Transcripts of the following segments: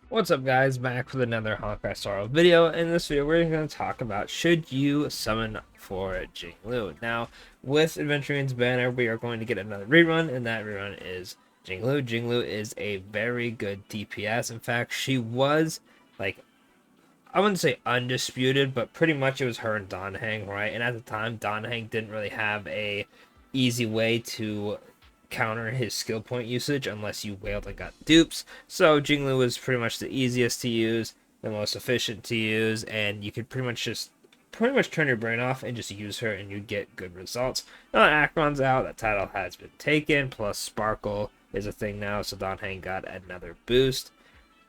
What's up guys, back with another Honkai Star video. In this video we're going to talk about should you summon for Jingliu. Now with Adventuring's banner we are going to get another rerun, and that rerun is Jingliu. Jingliu is a very good DPS. In fact, she was like, I wouldn't say undisputed, but pretty much it was her and Donhang, right? And at the time Donhang didn't really have a easy way to counter his skill point usage unless you wailed and got dupes. So Jingliu was pretty much the easiest to use, the most efficient to use, and you could pretty much turn your brain off and just use her and you get good results. Now that Acheron's out, that title has been taken, plus Sparkle is a thing now, so Donhang got another boost.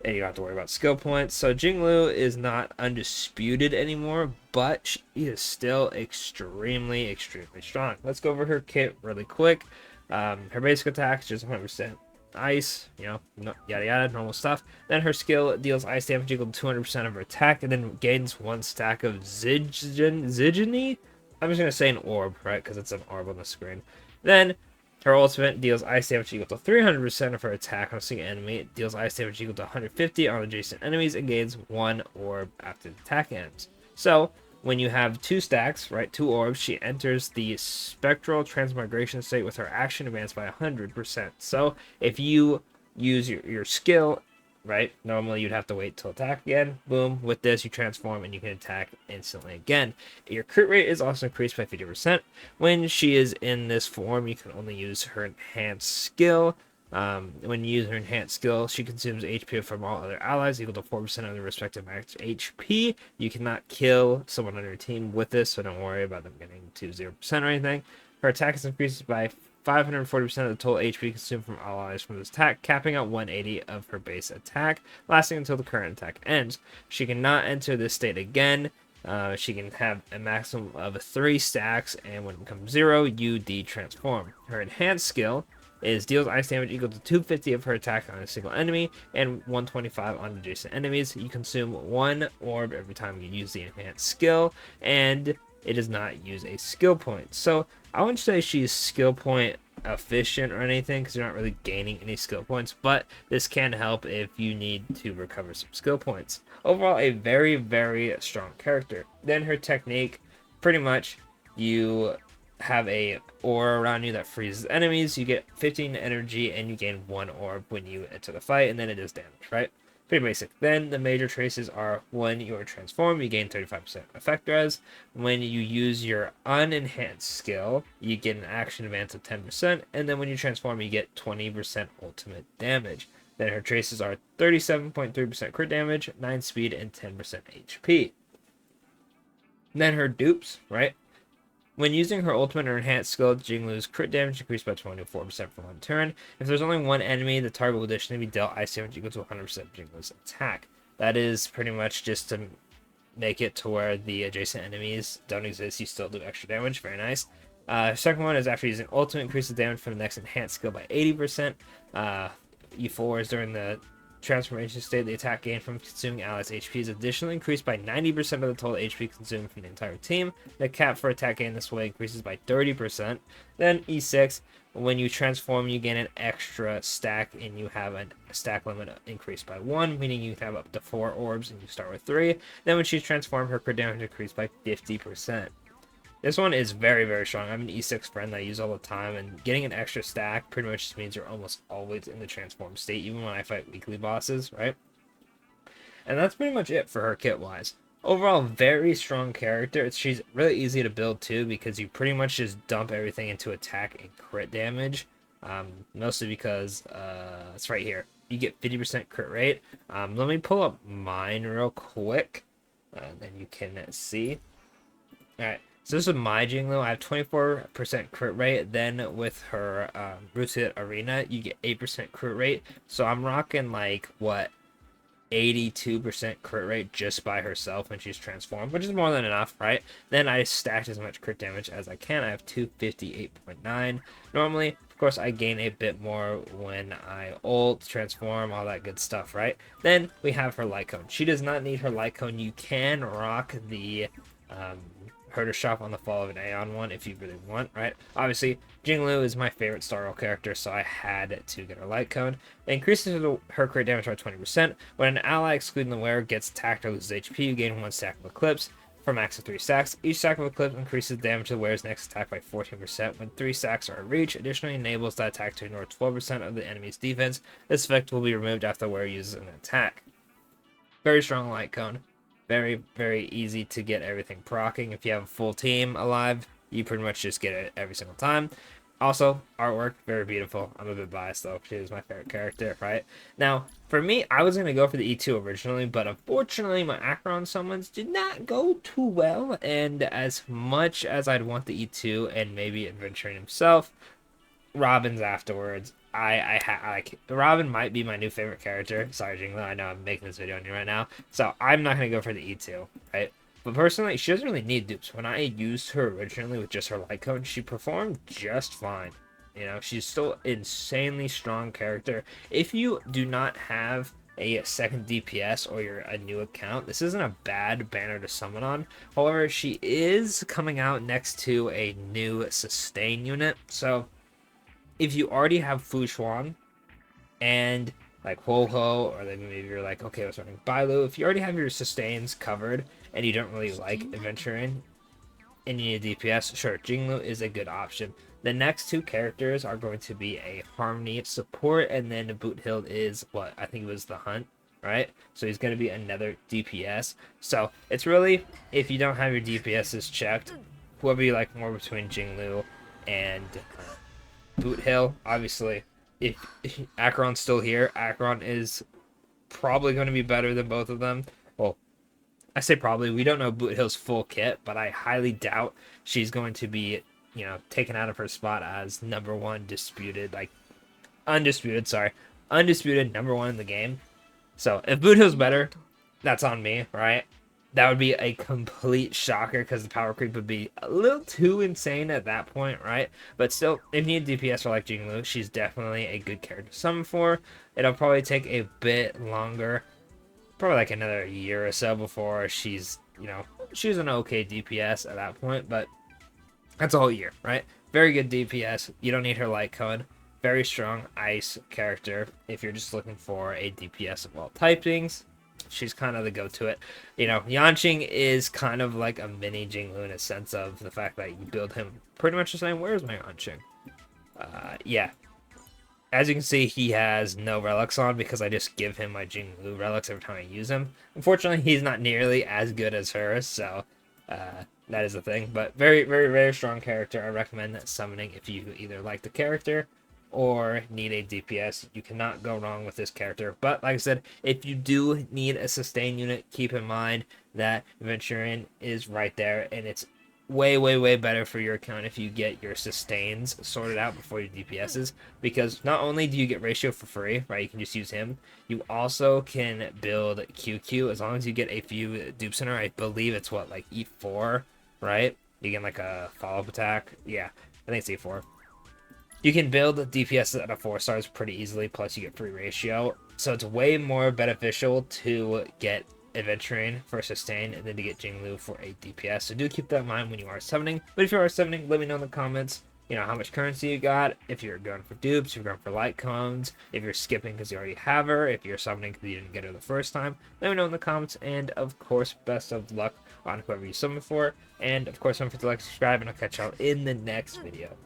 And you don't have to worry about skill points. So Jingliu is not undisputed anymore, but she is still extremely strong. Let's go over her kit really quick. Her basic attack is just 100% ice, yada yada, normal stuff. Then her skill deals ice damage equal to 200% of her attack, and then gains one stack of Zigini. I'm just gonna say an orb, right? Because it's an orb on the screen. Then her ultimate deals ice damage equal to 300% of her attack on a single enemy. It deals ice damage equal to 150 on adjacent enemies and gains one orb after the attack ends. So when you have two stacks, right, two orbs, she enters the spectral transmigration state with her action advanced by 100%. So if you use your skill, right, normally you'd have to wait till attack again. Boom, with this you transform and you can attack instantly again. Your crit rate is also increased by 50%. When she is in this form, you can only use her enhanced skill. When you use her enhanced skill, she consumes HP from all other allies equal to 4% of their respective max HP. You cannot kill someone on your team with this, so don't worry about them getting to 0% or anything. Her attack is increased by 540% of the total HP consumed from allies from this attack, capping at 180 of her base attack, lasting until the current attack ends. She cannot enter this state again. She can have a maximum of 3 stacks, and when it becomes 0, you de-transform. Her enhanced skill is deals ice damage equal to 250 of her attack on a single enemy and 125 on adjacent enemies. You consume one orb every time you use the enhanced skill, and it does not use a skill point. So I wouldn't say she's skill point efficient or anything because you're not really gaining any skill points, but this can help if you need to recover some skill points. Overall, a very strong character. Then her technique, pretty much you have a aura around you that freezes enemies. You get 15 energy and you gain 1 orb when you enter the fight, and then it does damage, right? Pretty basic. Then the major traces are when you are transformed, you gain 35% effect res. When you use your unenhanced skill, you get an action advance of 10%, and then when you transform, you get 20% ultimate damage. Then her traces are 37.3% crit damage, 9 speed, and 10% HP. Then her dupes, right? When using her ultimate or enhanced skill, Jingliu's crit damage increased by 24% for one turn. If there's only one enemy, the target will additionally be dealt ice damage equal to 100% of Jingliu's attack. That is pretty much just to make it to where the adjacent enemies don't exist. You still do extra damage. Very nice. Second one is after using ultimate, increases damage from the next enhanced skill by 80%. E4 is during the transformation state, the attack gain from consuming allies' HP is additionally increased by 90% of the total HP consumed from the entire team. The cap for attack gain this way increases by 30%. Then E6, when you transform, you gain an extra stack, and you have a stack limit increased by 1, meaning you can have up to 4 orbs and you start with 3. Then when she's transformed, her crit damage increased by 50%. This one is very strong. I'm an E6 friend that I use all the time, and getting an extra stack pretty much just means you're almost always in the transform state, even when I fight weekly bosses, right? And that's pretty much it for her kit-wise. Overall, very strong character. She's really easy to build too, because you pretty much just dump everything into attack and crit damage. Mostly because it's right here. You get 50% crit rate. Let me pull up mine real quick, then you can see. Alright. So this is my Jingliu. I have 24% crit rate. Then with her Rooted Arena, you get 8% crit rate. So I'm rocking like, what, 82% crit rate just by herself when she's transformed, which is more than enough, right? Then I stacked as much crit damage as I can. I have 258.9. Normally, of course, I gain a bit more when I ult, transform, all that good stuff, right? Then we have her light cone. She does not need her light cone. You can rock the herder shop on the fall of an Aeon one if you really want, right? Obviously, Jingliu is my favorite Star Roll character, so I had to get her light cone. It increases her crit damage by 20%. When an ally excluding the wearer gets attacked or loses HP, you gain 1 stack of Eclipse for a max of 3 stacks. Each stack of Eclipse increases damage to the wearer's next attack by 14% when 3 stacks are in reach. Additionally, enables that attack to ignore 12% of the enemy's defense. This effect will be removed after the wearer uses an attack. Very strong light cone. Very, very easy to get everything proccing. If you have a full team alive, you pretty much just get it every single time. Also, artwork, very beautiful. I'm a bit biased though. She is my favorite character, right? Now, for me, I was going to go for the E2 originally, but unfortunately, my Acheron summons did not go too well. And as much as I'd want the E2 and maybe Adventuring himself, Robin's afterwards. Like Robin might be my new favorite character. Sorry, Jingliu, I know I'm making this video on you right now, so I'm not gonna go for the E2, right? But personally, she doesn't really need dupes. When I used her originally with just her light cone, she performed just fine. You know, she's still insanely strong character. If you do not have a second DPS or you're a new account, this isn't a bad banner to summon on. However, she is coming out next to a new sustain unit, so if you already have Fu Xuan and like Ho Ho, or then maybe you're like, okay, I was running Bailu, if you already have your sustains covered and you don't really like Adventuring and you need a DPS, sure, Jingliu is a good option. The next two characters are going to be a Harmony support, and then Boot Hill is what I think it was the Hunt, right? So he's going to be another DPS. So it's really, if you don't have your DPSs checked, whoever you like more between Jingliu and Boot Hill. Obviously, if Acheron's still here, Acheron is probably going to be better than both of them. Well, I say probably. We don't know Boot Hill's full kit, but I highly doubt she's going to be, you know, taken out of her spot as number one undisputed number one in the game. So if Boot Hill's better, that's on me, right? That would be a complete shocker because the power creep would be a little too insane at that point, right? But still, if you need DPS for like Jingliu, she's definitely a good character to summon for. It'll probably take a bit longer, probably like another year or so before she's, you know, she's an okay DPS at that point, but that's a whole year, right? Very good DPS. You don't need her light cone. Very strong ice character if you're just looking for a DPS of all typings. She's kind of the go-to it. You know, Yanqing is kind of like a mini Jingliu in a sense of the fact that you build him pretty much the same. Where's my Yanqing? Yeah. As you can see, he has no relics on because I just give him my Jingliu relics every time I use him. Unfortunately, he's not nearly as good as her, so that is the thing. But very, very, very strong character. I recommend that summoning if you either like the character or need a DPS. You cannot go wrong with this character. But like I said, if you do need a sustain unit, keep in mind that Adventuring is right there, and it's way, way, way better for your account if you get your sustains sorted out before your DPSs, because not only do you get ratio for free, right, you can just use him, you also can build QQ as long as you get a few dupes in her. I believe it's what, like E4, right? You get like a follow-up attack. Yeah, I think it's E4. You can build DPS at a 4 stars pretty easily, plus you get free ratio. So it's way more beneficial to get Adventuring for sustain and then to get Jingliu for a DPS. So do keep that in mind when you are summoning. But if you are summoning, let me know in the comments, you know, how much currency you got, if you're going for dupes, if you're going for light cones, if you're skipping because you already have her, if you're summoning because you didn't get her the first time. Let me know in the comments, and of course, best of luck on whoever you summon for. And of course, don't forget to like, subscribe, and I'll catch y'all in the next video.